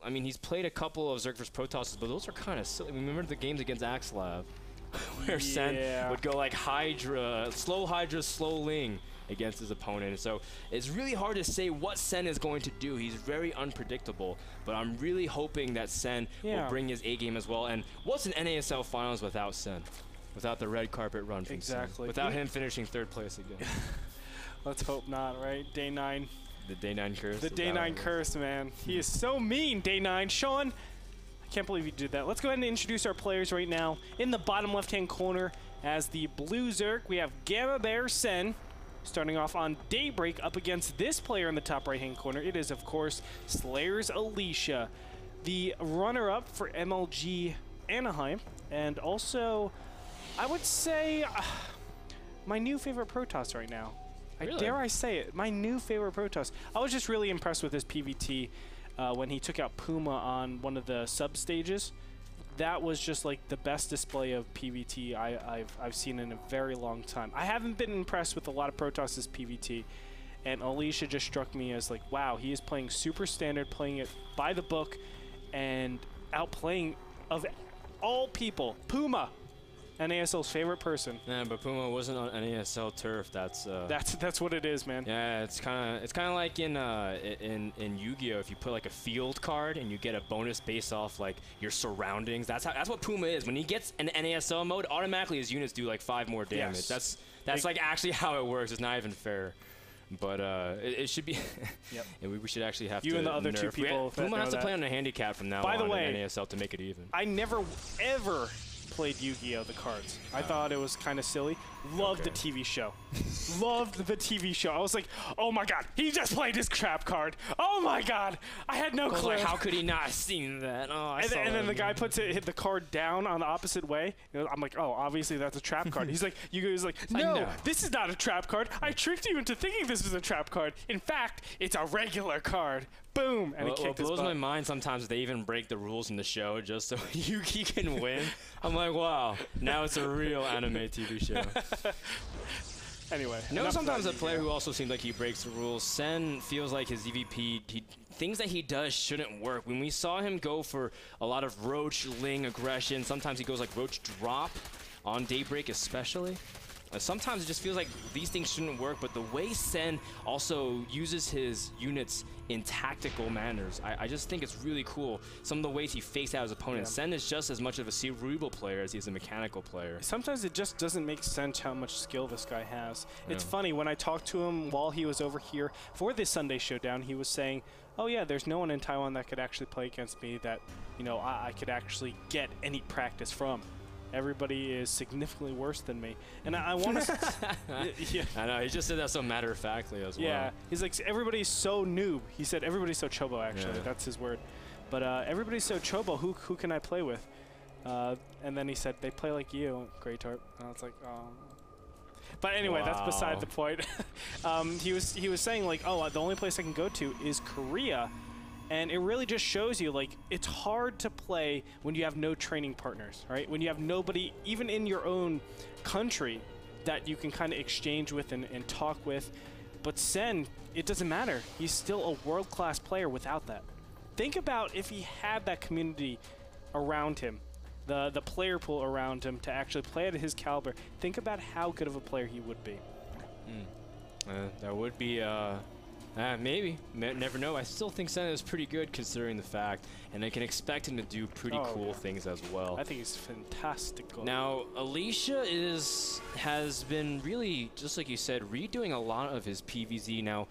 I mean, he's played a couple of Zerg vs Protosses, but those are kind of silly. Remember the games against Axelav, where Sen would go like Hydra, slow Ling against his opponent. So it's really hard to say what Sen is going to do. He's very unpredictable, but I'm really hoping that Sen will bring his A game as well. And what's an NASL finals without Sen? Without the red carpet run from Sen. Without him finishing 3rd place again. Let's hope not, right? Day 9. The Day 9 curse. The Day 9 curse, man. He is so mean, Day 9. Sean, I can't believe you did that. Let's go ahead and introduce our players right now. In the bottom left-hand corner, as the blue Zerg, we have Gamma Bear Sen, starting off on Daybreak up against this player in the top right-hand corner. It is, of course, Slayer's Alicia, the runner-up for MLG Anaheim, and also, I would say, my new favorite Protoss right now. Really? Dare I say it, my new favorite Protoss. I was just really impressed with his PVT when he took out Puma on one of the sub-stages. That was just like the best display of PVT I've seen in a very long time. I haven't been impressed with a lot of Protoss' PVT, and Alicia just struck me as like, wow, he is playing super standard, playing it by the book, and outplaying, of all people, Puma. NASL's favorite person. Yeah, but Puma wasn't on NASL turf. That's what it is, man. Yeah, it's kind of like in Yu-Gi-Oh! If you put like a field card and you get a bonus based off like your surroundings. That's what Puma is. When he gets an NASL mode, automatically his units do like 5 more damage. Yes. That's like actually how it works. It's not even fair. But it should be. Yep. And we should actually have you and the other 2 people. Puma has to play on a handicap from now on. By the way, in NASL to make it even. I never ever played Yu-Gi-Oh! The cards. I thought it was kind of silly. Loved the TV show. Loved the TV show. I was like, oh my god, he just played his trap card. Oh my god, I had no clue. Like, how could he not have seen that? Oh, and then the guy hit the card down on the opposite way. I'm like, oh, obviously that's a trap card. He's like, no, this is not a trap card. I tricked you into thinking this is a trap card. In fact, it's a regular card. Boom! And it blows my mind sometimes they even break the rules in the show just so Yuki can win. I'm like, wow, now it's a real anime TV show. Anyway. Sometimes a player who also seems like he breaks the rules. Sen feels like his EVP, things that he does shouldn't work. When we saw him go for a lot of Roach Ling aggression, sometimes he goes like Roach Drop on Daybreak especially. Sometimes it just feels like these things shouldn't work, but the way Sen also uses his units in tactical manners, I just think it's really cool. Some of the ways he fakes out his opponent. Sen is just as much of a cerebral player as he is a mechanical player. Sometimes it just doesn't make sense how much skill this guy has. It's funny, when I talked to him while he was over here for this Sunday Showdown, he was saying, oh yeah, there's no one in Taiwan that could actually play against me that, you know, I could actually get any practice from. Everybody is significantly worse than me, and I want to. Yeah. I know, he just said that so matter-of-factly as well. Yeah, he's like, everybody's so noob. He said everybody's so chobo, actually. That's his word. But everybody's so chobo, who can I play with? And then he said, they play like you, Grey Tarp. And I was like, oh. But anyway, that's beside the point. He was saying, like, oh, the only place I can go to is Korea. And it really just shows you, like, it's hard to play when you have no training partners, right? When you have nobody, even in your own country, that you can kind of exchange with and talk with. But Sen, it doesn't matter. He's still a world-class player without that. Think about if he had that community around him, the player pool around him to actually play at his caliber. Think about how good of a player he would be. That would be... maybe. Never know. I still think Sen is pretty good considering the fact, and I can expect him to do pretty cool things as well. I think he's fantastic. Now, Alicia has been really, just like you said, redoing a lot of his PvZ. Now,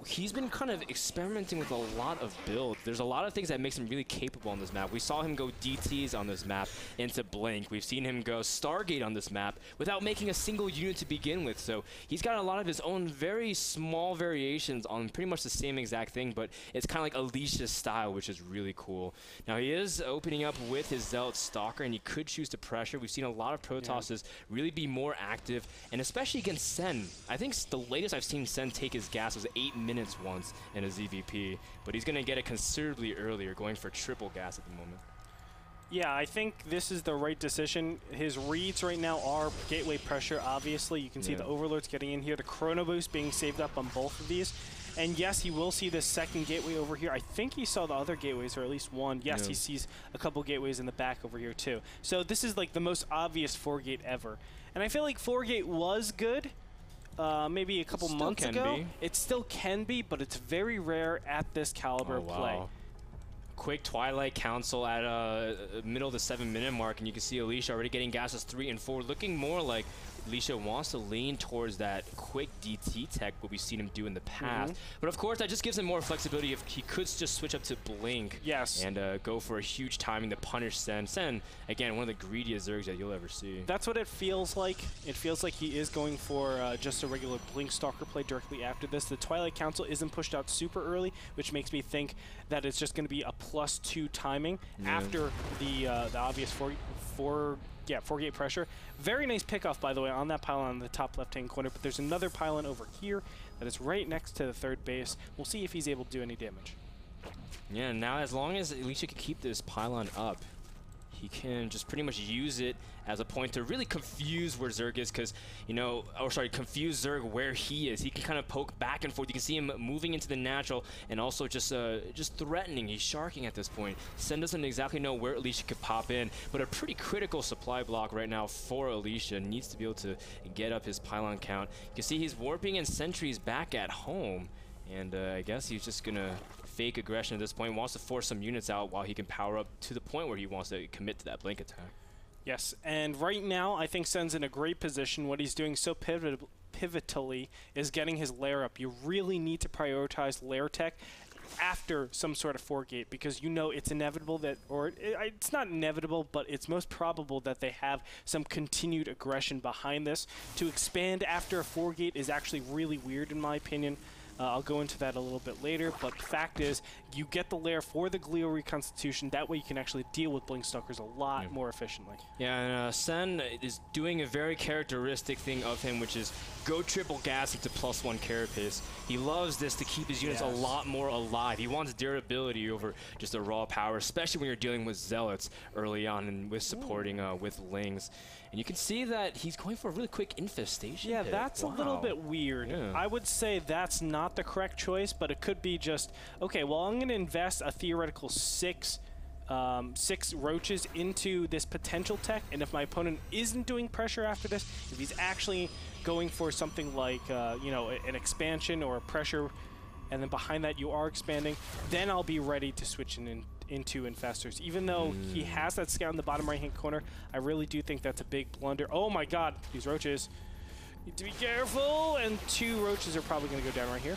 he's been kind of experimenting with a lot of builds. There's a lot of things that makes him really capable on this map. We saw him go DTs on this map into Blink. We've seen him go Stargate on this map without making a single unit to begin with. So he's got a lot of his own very small variations on pretty much the same exact thing, but it's kind of like Alicia's style, which is really cool. Now he is opening up with his Zealot Stalker, and he could choose to pressure. We've seen a lot of Protosses really be more active, and especially against Sen. I think the latest I've seen Sen take his gas was 8 minutes once in his EVP, but he's going to get it considerably earlier, going for triple gas at the moment. Yeah, I think this is the right decision. His reads right now are gateway pressure, obviously. You can see the Overlords getting in here, the Chrono Boost being saved up on both of these. And yes, he will see this second gateway over here. I think he saw the other gateways, or at least one. Yes, he sees a couple gateways in the back over here too. So this is like the most obvious 4-gate ever. And I feel like 4-gate was good maybe a couple months ago. It still can be, but it's very rare at this caliber of play. Quick Twilight Council at middle of the 7-minute mark, and you can see Alicia already getting gases 3 and 4, looking more like Alicia wants to lean towards that quick DT tech, what we've seen him do in the past. But of course, that just gives him more flexibility if he could just switch up to Blink and go for a huge timing to punish Sen. Sen, again, one of the greediest Zergs that you'll ever see. That's what it feels like. It feels like he is going for just a regular Blink Stalker play directly after this. The Twilight Council isn't pushed out super early, which makes me think that it's just going to be a +2 timing after the obvious 4-gate pressure. Very nice pickoff, by the way, on that pylon in the top left-hand corner, but there's another pylon over here that is right next to the third base. We'll see if he's able to do any damage. Yeah, now as long as Alicia can keep this pylon up, he can just pretty much use it as a point to really confuse where Zerg is, because, you know, or sorry, confuse Zerg where he is. He can kind of poke back and forth. You can see him moving into the natural and also just threatening. He's sharking at this point. Sen doesn't exactly know where Alicia could pop in, but a pretty critical supply block right now for Alicia. Needs to be able to get up his pylon count. You can see he's warping and sentries back at home, and I guess he's just gonna fake aggression at this point. Wants to force some units out while he can power up to the point where he wants to commit to that Blink attack. Yes, and right now I think Sen's in a great position. What he's doing so pivotally is getting his lair up. You really need to prioritize lair tech after some sort of 4-gate, because you know it's inevitable that, or it's not inevitable, but it's most probable that they have some continued aggression behind this. To expand after a 4-gate is actually really weird in my opinion. I'll go into that a little bit later, but the fact is, you get the lair for the Glio reconstitution. That way you can actually deal with Blink Stalkers a lot more efficiently. Yeah, and Sen is doing a very characteristic thing of him, which is go triple gas into +1 carapace. He loves this to keep his units a lot more alive. He wants durability over just a raw power, especially when you're dealing with Zealots early on and with supporting with Lings. And you can see that he's going for a really quick infestation hit. That's a little bit weird. I would say that's not the correct choice, but it could be just, okay, well, I'm going to invest a theoretical 6 roaches into this potential tech, and if my opponent isn't doing pressure after this, if he's actually going for something like, you know, an expansion or a pressure, and then behind that you are expanding, then I'll be ready to switch into infestors. Even though he has that scout in the bottom right-hand corner, I really do think that's a big blunder. Oh my god, these roaches. Need to be careful, and 2 roaches are probably going to go down right here.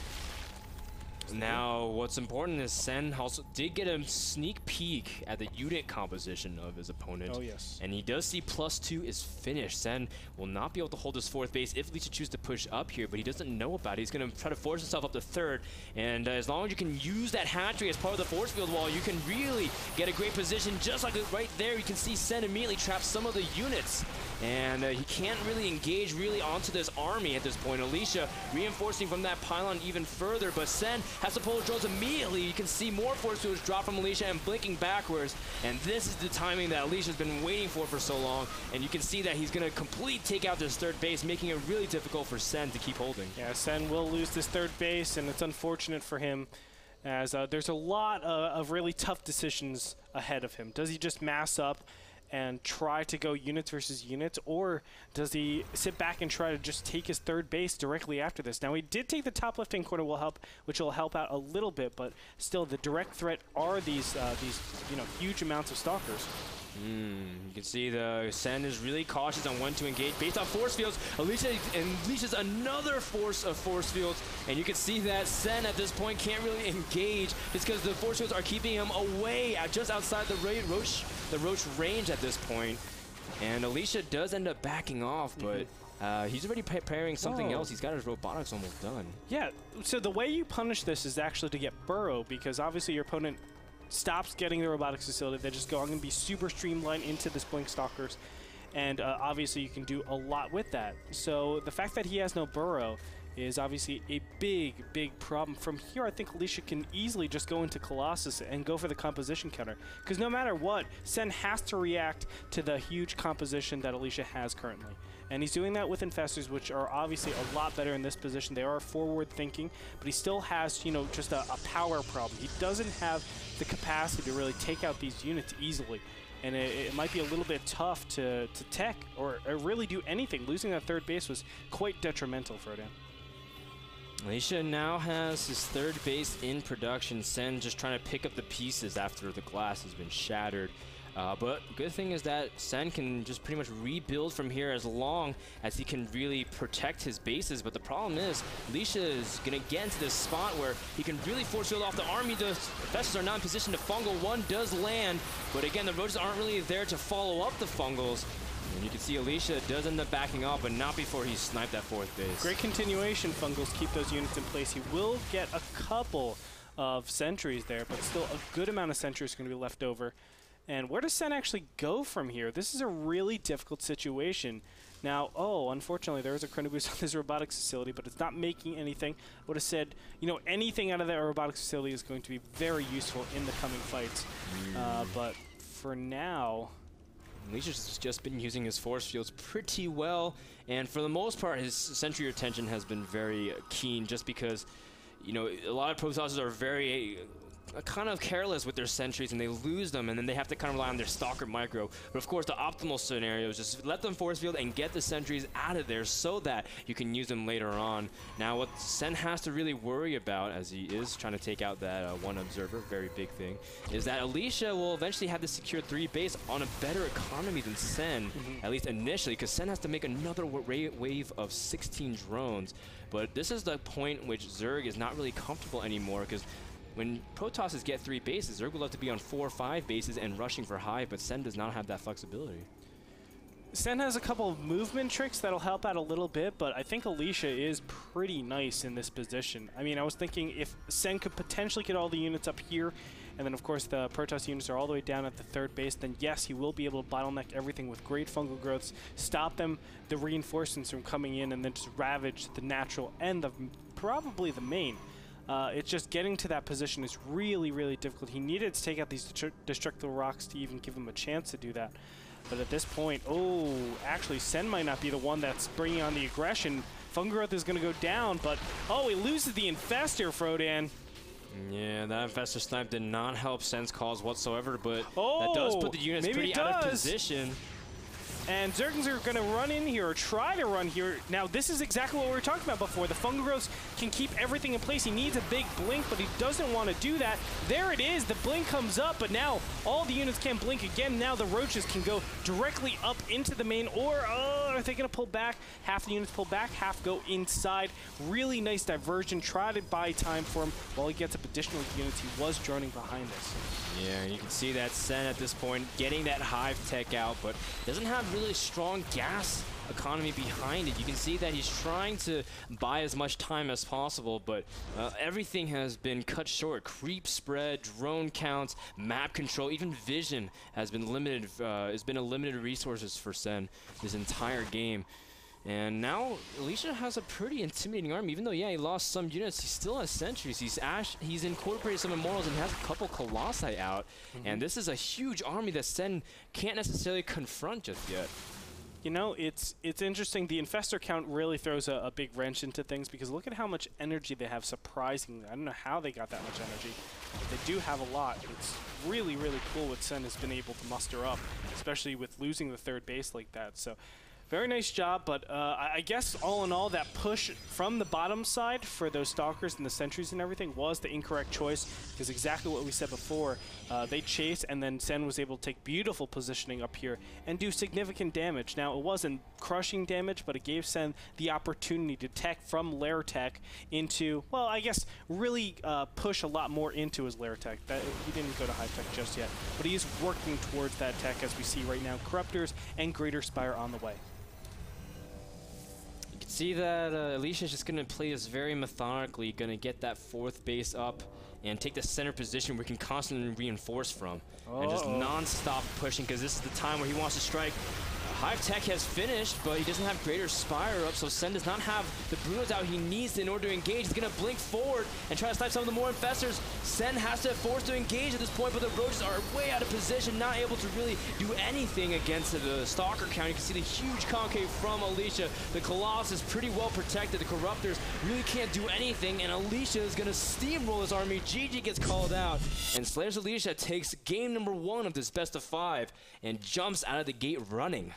Now, what's important is Sen also did get a sneak peek at the unit composition of his opponent. Oh, yes. And he does see +2 is finished. Sen will not be able to hold his 4th base if Alicia chooses to push up here, but he doesn't know about it. He's going to try to force himself up to 3rd. And as long as you can use that hatchery as part of the force field wall, you can really get a great position. Just like right there, you can see Sen immediately traps some of the units. And he can't really engage onto this army at this point. Alicia reinforcing from that pylon even further, but Sen has to pull his drones immediately. You can see more force fields drop from Alicia and blinking backwards. And this is the timing that Alicia's been waiting for so long. And you can see that he's going to completely take out this 3rd base, making it really difficult for Sen to keep holding. Yeah, Sen will lose this 3rd base, and it's unfortunate for him, as there's a lot of really tough decisions ahead of him. Does he just mass up and try to go units versus units, or does he sit back and try to just take his 3rd base directly after this? Now, he did take the top left-hand corner, which will help out a little bit, but still, the direct threat are these you know, huge amounts of stalkers. You can see the Sen is really cautious on when to engage based on force fields. Alicia unleashes another force of force fields, and you can see that Sen at this point can't really engage. It's because the force fields are keeping him away just outside the roach range at this point. And Alicia does end up backing off, but he's already preparing something else. He's got his robotics almost done. Yeah, so the way you punish this is actually to get burrow, because obviously your opponent stops getting the robotics facility. They just go, I'm going to be super streamlined into this Blink Stalkers. And obviously you can do a lot with that. So the fact that he has no burrow is obviously a big problem. From here, I think Alicia can easily just go into Colossus and go for the composition counter. Because no matter what, Sen has to react to the huge composition that Alicia has currently. And he's doing that with Infestors, which are obviously a lot better in this position. They are forward thinking, but he still has, you know, just a power problem. He doesn't have the capacity to really take out these units easily. And it might be a little bit tough to tech or really do anything. Losing that third base was quite detrimental for him. Alicia now has his third base in production. Sen just trying to pick up the pieces after the glass has been shattered. But good thing is that Sen can just pretty much rebuild from here as long as he can really protect his bases. But the problem is, Alicia is going to get into this spot where he can really force field off the army. The Infestors are not in position to fungal. One does land, but again, the Roaches aren't really there to follow up the fungals. And you can see Alicia does end up backing off, but not before he sniped that fourth base. Great continuation, Fungals. Keep those units in place. He will get a couple of sentries there, but still a good amount of sentries are going to be left over. And where does Sen actually go from here? This is a really difficult situation. Now, unfortunately, there is a chrono boost on this robotics facility, but it's not making anything. I would have said, you know, anything out of that robotics facility is going to be very useful in the coming fights. But for now, Alicia's just been using his force fields pretty well, and for the most part, his sentry retention has been very keen, just because, you know, a lot of Protosses are very kind of careless with their sentries, and they lose them, and then they have to kind of rely on their Stalker Micro. But of course, the optimal scenario is just let them force field and get the sentries out of there so that you can use them later on. Now, what Sen has to really worry about, as he is trying to take out that one observer, very big thing, is that Alicia will eventually have to secure 3 base on a better economy than Sen, at least initially, because Sen has to make another wave of 16 drones. But this is the point which Zerg is not really comfortable anymore, because when Protosses get 3 bases, Zerg would love to be on 4 or 5 bases and rushing for Hive, but Sen does not have that flexibility. Sen has a couple of movement tricks that'll help out a little bit, but I think Alicia is pretty nice in this position. I mean, I was thinking if Sen could potentially get all the units up here, and then of course the Protoss units are all the way down at the third base, then yes, he will be able to bottleneck everything with great fungal growths, stop them, the reinforcements from coming in, and then just ravage the natural and probably the main. It's just getting to that position is really, really difficult. He needed to take out these destructible rocks to even give him a chance to do that. But at this point, actually, Sen might not be the one that's bringing on the aggression. Fungal growth is going to go down, but, he loses the Infestor, Frodan. Yeah, that Infestor snipe did not help Sen's cause whatsoever, but that does put the units pretty out of position. And Zergans are going to run in here, or try to run here. Now, this is exactly what we were talking about before. The fungal growths can keep everything in place. He needs a big blink, but he doesn't want to do that. There it is. The blink comes up, but now all the units can blink again. Now the Roaches can go directly up into the main, or are they going to pull back? Half the units pull back, half go inside. Really nice diversion. Try to buy time for him while he gets up additional units. He was droning behind this. Yeah, you can see that Sen at this point getting that Hive tech out, but doesn't have really strong gas economy behind it. You can see that he's trying to buy as much time as possible, but everything has been cut short. Creep spread, drone counts, map control, even vision has been limited. Has been a limited resources for Sen this entire game. And now Alicia has a pretty intimidating army. Even though, yeah, he lost some units, he still has sentries. He's incorporated some immortals and has a couple colossi out. And this is a huge army that Sen can't necessarily confront just yet. You know, it's interesting. The Infestor count really throws a big wrench into things, because look at how much energy they have, surprisingly. I don't know how they got that much energy, but they do have a lot. It's really, really cool what Sen has been able to muster up, especially with losing the third base like that. So very nice job, but I guess all in all, that push from the bottom side for those Stalkers and the sentries and everything was the incorrect choice, because exactly what we said before, they chased, and then Sen was able to take beautiful positioning up here and do significant damage. Now, it wasn't crushing damage, but it gave Sen the opportunity to tech from Lair Tech into, well, I guess, really push a lot more into his Lair Tech. He didn't go to High Tech just yet, but he is working towards that tech, as we see right now. Corruptors and Greater Spire on the way. See that Alicia's just going to play this very methodically, going to get that fourth base up and take the center position where he can constantly reinforce from. And just non-stop pushing, because this is the time where he wants to strike Hive Tech has finished, but he doesn't have Greater Spire up, so Sen does not have the Brunos out he needs in order to engage. He's going to blink forward and try to snipe some of the more Infestors. Sen has to force to engage at this point, but the Roaches are way out of position, not able to really do anything against the Stalker count. You can see the huge concave from Alicia. The Colossus is pretty well protected. The Corruptors really can't do anything, and Alicia is going to steamroll his army. GG gets called out, and Slayers Alicia takes game number 1 of this best of 5 and jumps out of the gate running.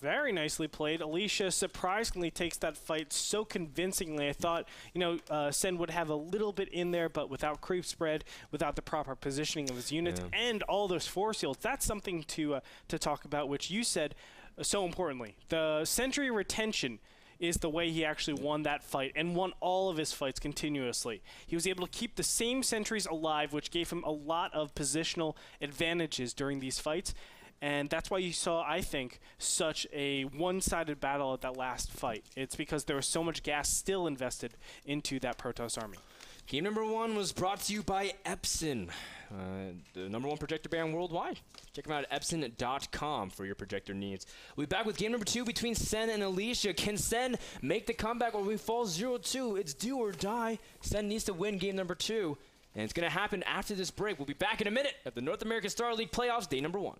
Very nicely played. Alicia surprisingly takes that fight so convincingly. I thought, you know, Sen would have a little bit in there, but without creep spread, without the proper positioning of his units, and all those force shields, that's something to talk about, which you said so importantly. The sentry retention is the way he actually won that fight and won all of his fights continuously. He was able to keep the same sentries alive, which gave him a lot of positional advantages during these fights. And that's why you saw, I think, such a one-sided battle at that last fight. It's because there was so much gas still invested into that Protoss army. Game number 1 was brought to you by Epson, the #1 projector brand worldwide. Check them out at epson.com for your projector needs. We'll be back with game number 2 between Sen and Alicia. Can Sen make the comeback or we fall 0-2? It's do or die. Sen needs to win game number 2, and it's going to happen after this break. We'll be back in a minute at the North American Star League Playoffs, day number 1.